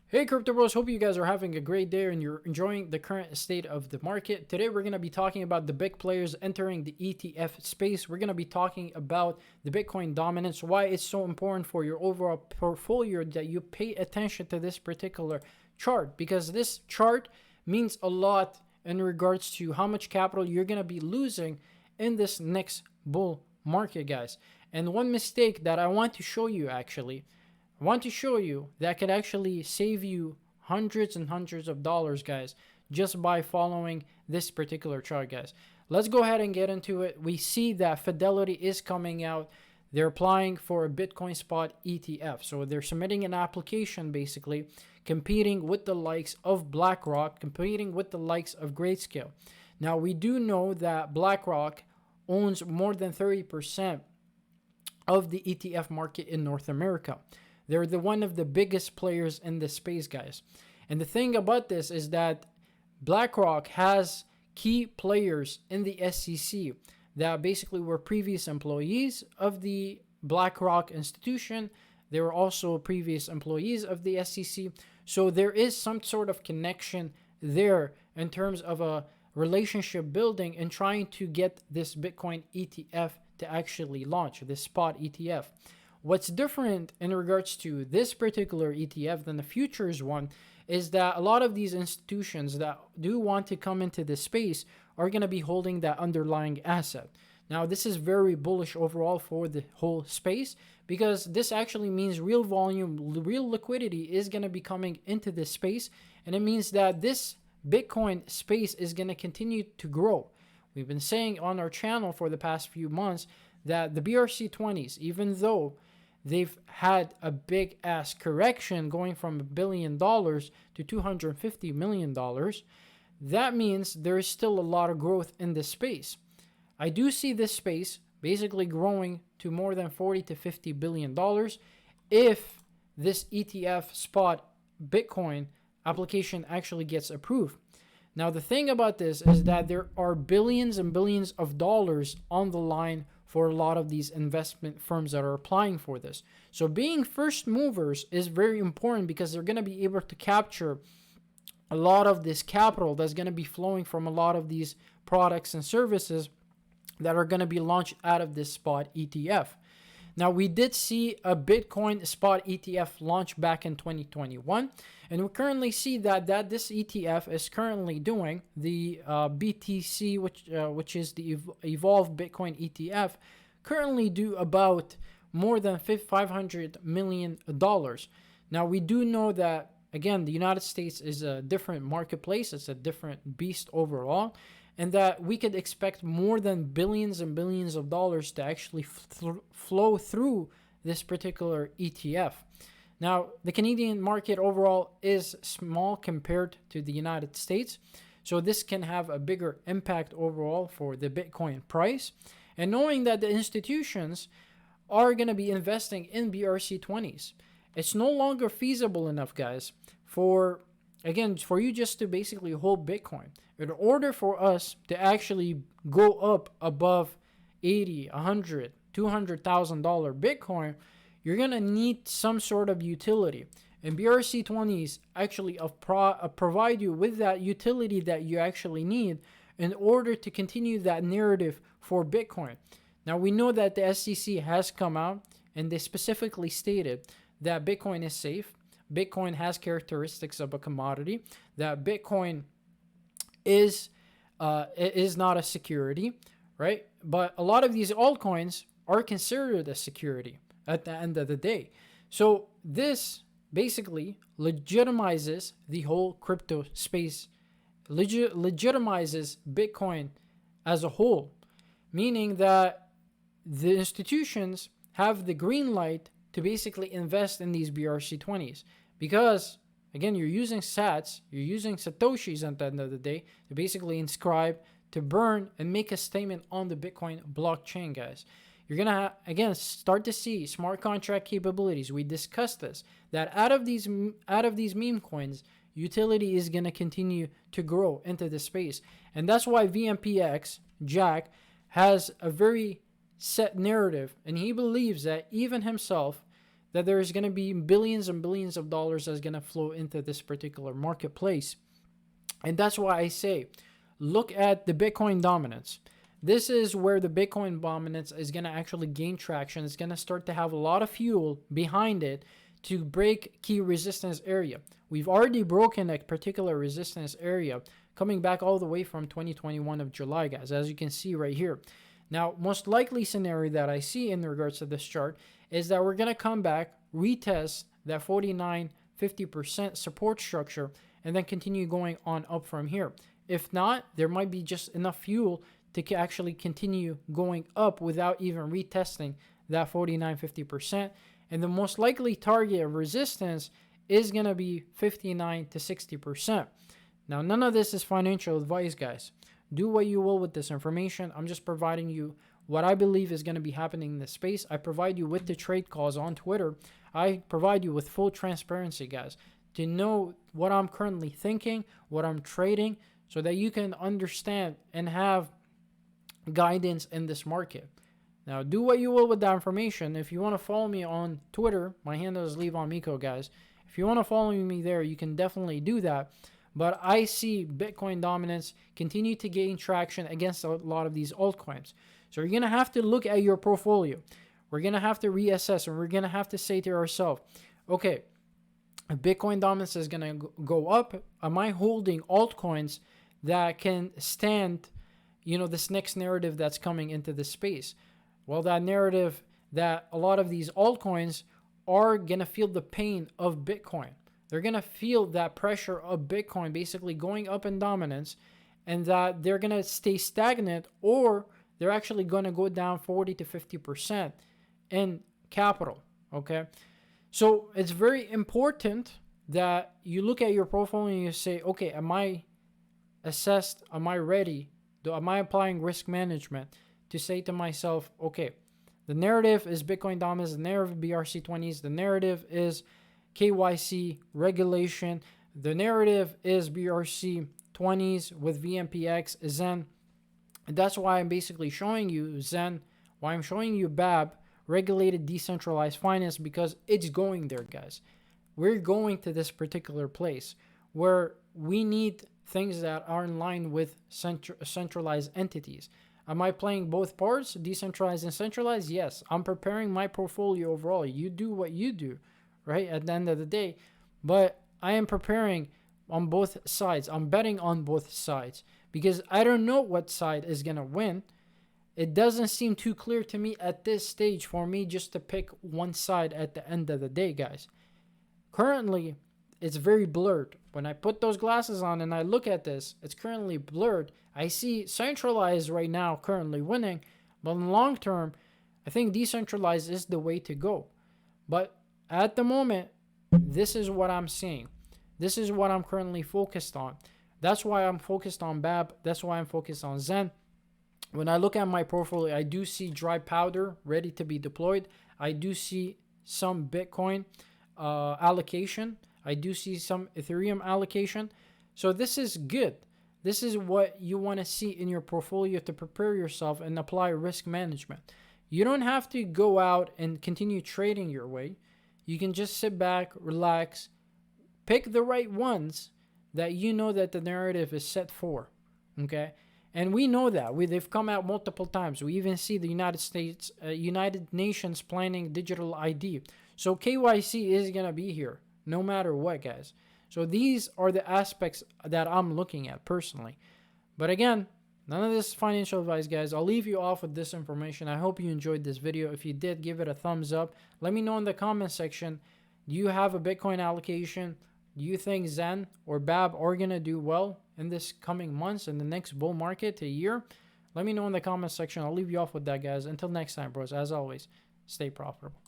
Hey Crypto Bros, hope you guys are having a great day and you're enjoying the current state of the market. Today we're going to be talking about the big players entering the ETF space. We're going to be talking about the Bitcoin dominance, why it's so important for your overall portfolio that you pay attention to this particular chart, because this chart means a lot in regards to how much capital you're going to be losing in this next bull market, guys. And one mistake that I want to show you that could actually save you hundreds and hundreds of dollars, guys, just by following this particular chart, guys. Let's go ahead and get into it. We see that Fidelity is coming out. They're applying for a Bitcoin spot ETF. So they're submitting an application, basically competing with the likes of BlackRock, competing with the likes of Grayscale. Now, we do know that BlackRock owns more than 30% of the ETF market in North America. They're one of the biggest players in this space, guys. And the thing about this is that BlackRock has key players in the SEC that basically were previous employees of the BlackRock institution. They were also previous employees of the SEC. So there is some sort of connection there in terms of a relationship building and trying to get this Bitcoin ETF to actually launch, this spot ETF. What's different in regards to this particular ETF than the futures one is that a lot of these institutions that do want to come into this space are going to be holding that underlying asset. Now, this is very bullish overall for the whole space because this actually means real volume, real liquidity is going to be coming into this space. And it means that this Bitcoin space is going to continue to grow. We've been saying on our channel for the past few months that the BRC20s, even though they've had a big ass correction going from $1 billion to $250 million, that means there is still a lot of growth in this space. I do see this space basically growing to more than $40 to $50 billion if this ETF spot Bitcoin application actually gets approved. Now, the thing about this is that there are billions and billions of dollars on the line for a lot of these investment firms that are applying for this. So being first movers is very important because they're going to be able to capture a lot of this capital that's going to be flowing from a lot of these products and services that are going to be launched out of this spot ETF. Now, we did see a Bitcoin spot ETF launch back in 2021, and we currently see that this ETF is currently doing the BTC, which is the Evolve Bitcoin ETF, currently do about more than $500 million. Now, we do know that, again, the United States is a different marketplace. It's a different beast overall. And that we could expect more than billions and billions of dollars to actually flow through this particular ETF. Now, the Canadian market overall is small compared to the United States, so this can have a bigger impact overall for the Bitcoin price. And knowing that the institutions are going to be investing in BRC20s, it's no longer feasible enough, guys, for you just to basically hold Bitcoin. In order for us to actually go up above $80, $100, $200,000 Bitcoin, you're going to need some sort of utility. And BRC20s actually provide you with that utility that you actually need in order to continue that narrative for Bitcoin. Now, we know that the SEC has come out and they specifically stated that Bitcoin is safe. Bitcoin has characteristics of a commodity, that Bitcoin is not a security, right? But a lot of these altcoins are considered a security at the end of the day. So this basically legitimizes the whole crypto space, legitimizes Bitcoin as a whole, meaning that the institutions have the green light to basically invest in these BRC20s because, again, you're using sats, you're using satoshis at the end of the day to basically inscribe, to burn, and make a statement on the Bitcoin blockchain, guys. You're going to, again, start to see smart contract capabilities. We discussed this, that out of these meme coins, utility is going to continue to grow into the space. And that's why Vmpx, Jack, has a very set narrative, and he believes that even himself, that there's going to be billions and billions of dollars that's going to flow into this particular marketplace. And that's why I say, look at the Bitcoin dominance. This is where the Bitcoin dominance is going to actually gain traction. It's going to start to have a lot of fuel behind it to break key resistance area. We've already broken a particular resistance area coming back all the way from 2021 of July, guys, as you can see right here. Now, most likely scenario that I see in regards to this chart is that we're going to come back, retest that 49-50% support structure, and then continue going on up from here. If not, there might be just enough fuel to actually continue going up without even retesting that 49-50%. And the most likely target of resistance is going to be 59 to 60%. Now, none of this is financial advice, guys. Do what you will with this information. I'm just providing you what I believe is going to be happening in this space. I provide you with the trade calls on Twitter. I provide you with full transparency, guys, to know what I'm currently thinking, what I'm trading, so that you can understand and have guidance in this market. Now, do what you will with that information. If you want to follow me on Twitter, my handle is Vmpx, guys. If you want to follow me there, you can definitely do that. But I see Bitcoin dominance continue to gain traction against a lot of these altcoins. So you're going to have to look at your portfolio. We're going to have to reassess, and we're going to have to say to ourselves, okay, if Bitcoin dominance is going to go up, am I holding altcoins that can stand, this next narrative that's coming into this space? Well, that narrative that a lot of these altcoins are going to feel the pain of Bitcoin. They're going to feel that pressure of Bitcoin basically going up in dominance, and that they're going to stay stagnant, or they're actually going to go down 40 to 50% in capital, okay? So it's very important that you look at your portfolio and you say, okay, am I assessed? Am I ready? Am I applying risk management to say to myself, okay, the narrative is Bitcoin dominance, the narrative BRC20s, the narrative is KYC regulation, the narrative is BRC20s with Vmpx, Zen. And that's why I'm basically showing you Zen, why I'm showing you BAB, regulated decentralized finance, because it's going there, guys. We're going to this particular place where we need things that are in line with centralized entities. Am I playing both parts, decentralized and centralized? Yes. I'm preparing my portfolio overall. You do what you do, right, at the end of the day. But I am preparing on both sides. I'm betting on both sides because I don't know what side is going to win. It doesn't seem too clear to me at this stage for me just to pick one side at the end of the day, guys. Currently, it's very blurred. When I put those glasses on and I look at this, it's currently blurred. I see centralized right now currently winning, but in the long term, I think decentralized is the way to go. But at the moment, this is what I'm seeing. This is what I'm currently focused on. That's why I'm focused on BAB. That's why I'm focused on Zen. When I look at my portfolio, I do see dry powder ready to be deployed. I do see some Bitcoin allocation. I do see some Ethereum allocation. So this is good. This is what you want to see in your portfolio to prepare yourself and apply risk management. You don't have to go out and continue trading your way. You can just sit back, relax, pick the right ones that you know that the narrative is set for, okay? And we know that. They've come out multiple times. We even see the United Nations planning digital ID. So KYC is going to be here no matter what, guys. So these are the aspects that I'm looking at personally. But again, none of this is financial advice, guys. I'll leave you off with this information. I hope you enjoyed this video. If you did, give it a thumbs up. Let me know in the comment section, do you have a Bitcoin allocation? Do you think Zen or BAB are going to do well in this coming months, in the next bull market, a year? Let me know in the comment section. I'll leave you off with that, guys. Until next time, bros. As always, stay profitable.